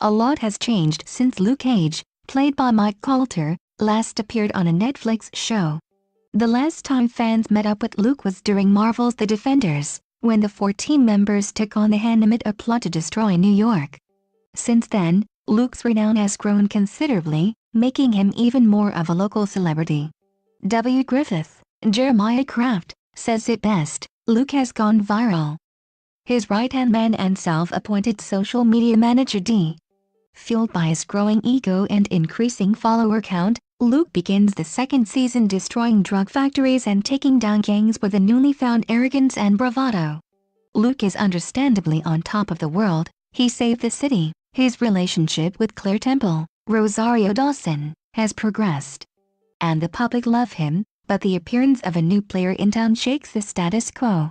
A lot has changed since Luke Cage, played by Mike Colter, last appeared on a Netflix show. The last time fans met up with Luke was during Marvel's The Defenders, when the 4 team members took on the Hand a plot to destroy New York. Since then, Luke's renown has grown considerably, making him even more of a local celebrity. W. Griffith, Jeremiah Kraft, says it best: Luke has gone viral. His right-hand man and self-appointed social media manager D. Fueled by his growing ego and increasing follower count, Luke begins the second season destroying drug factories and taking down gangs with a newly found arrogance and bravado. Luke is understandably on top of the world. He saved the city. His relationship with Claire Temple, Rosario Dawson, has progressed. And the public love him, but the appearance of a new player in town shakes the status quo.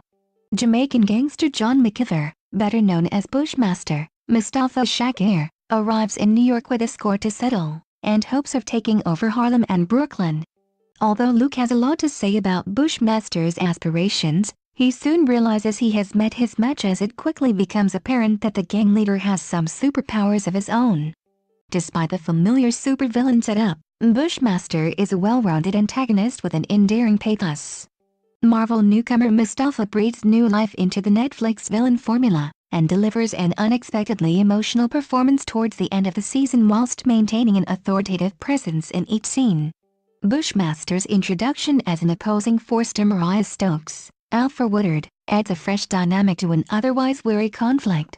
Jamaican gangster John McIver, better known as Bushmaster, Mustafa Shakir, arrives in New York with a score to settle, and hopes of taking over Harlem and Brooklyn. Although Luke has a lot to say about Bushmaster's aspirations, he soon realizes he has met his match as it quickly becomes apparent that the gang leader has some superpowers of his own. Despite the familiar supervillain setup, Bushmaster is a well-rounded antagonist with an endearing pathos. Marvel newcomer Mustafa breathes new life into the Netflix villain formula, and delivers an unexpectedly emotional performance towards the end of the season whilst maintaining an authoritative presence in each scene. Bushmaster's introduction as an opposing force to Mariah Stokes, Alfre Woodard, adds a fresh dynamic to an otherwise weary conflict.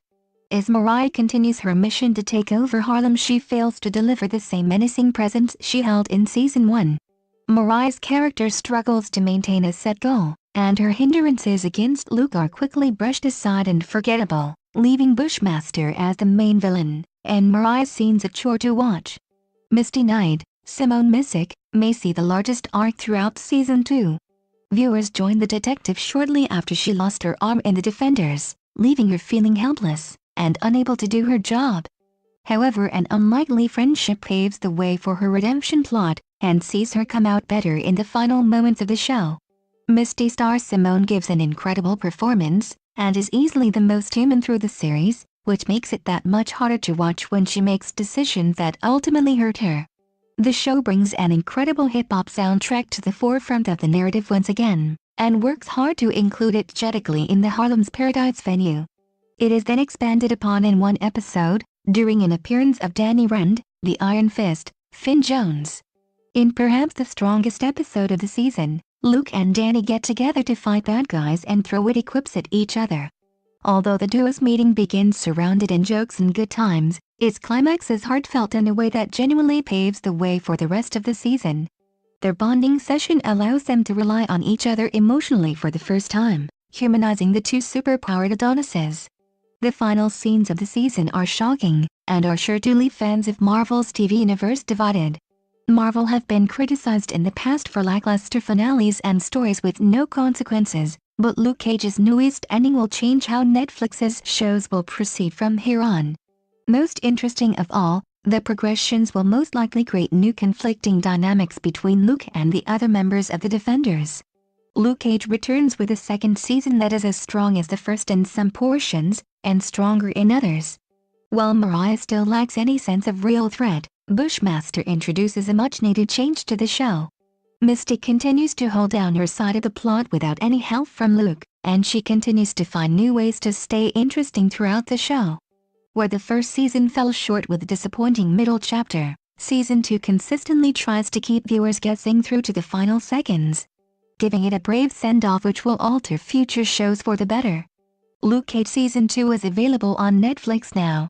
As Mariah continues her mission to take over Harlem, she fails to deliver the same menacing presence she held in Season 1. Mariah's character struggles to maintain a set goal, and her hindrances against Luke are quickly brushed aside and forgettable, leaving Bushmaster as the main villain, and Mariah's scenes a chore to watch. Misty Knight, Simone Missick, may see the largest arc throughout Season 2. Viewers join the detective shortly after she lost her arm in The Defenders, leaving her feeling helpless and unable to do her job. However, an unlikely friendship paves the way for her redemption plot, and sees her come out better in the final moments of the show. Misty star Simone gives an incredible performance, and is easily the most human through the series, which makes it that much harder to watch when she makes decisions that ultimately hurt her. The show brings an incredible hip-hop soundtrack to the forefront of the narrative once again, and works hard to include it jetically in the Harlem's Paradise venue. It is then expanded upon in one episode, during an appearance of Danny Rand, the Iron Fist, Finn Jones. In perhaps the strongest episode of the season, Luke and Danny get together to fight bad guys and throw witty quips at each other. Although the duo's meeting begins surrounded in jokes and good times, its climax is heartfelt in a way that genuinely paves the way for the rest of the season. Their bonding session allows them to rely on each other emotionally for the first time, humanizing the two superpowered Adonises. The final scenes of the season are shocking, and are sure to leave fans of Marvel's TV universe divided. Marvel have been criticized in the past for lackluster finales and stories with no consequences, but Luke Cage's newest ending will change how Netflix's shows will proceed from here on. Most interesting of all, the progressions will most likely create new conflicting dynamics between Luke and the other members of the Defenders. Luke Cage returns with a second season that is as strong as the first in some portions, and stronger in others. While Mariah still lacks any sense of real threat, Bushmaster introduces a much-needed change to the show. Misty continues to hold down her side of the plot without any help from Luke, and she continues to find new ways to stay interesting throughout the show. Where the first season fell short with a disappointing middle chapter, Season 2 consistently tries to keep viewers guessing through to the final seconds, giving it a brave send-off which will alter future shows for the better. Luke Cage Season 2 is available on Netflix now.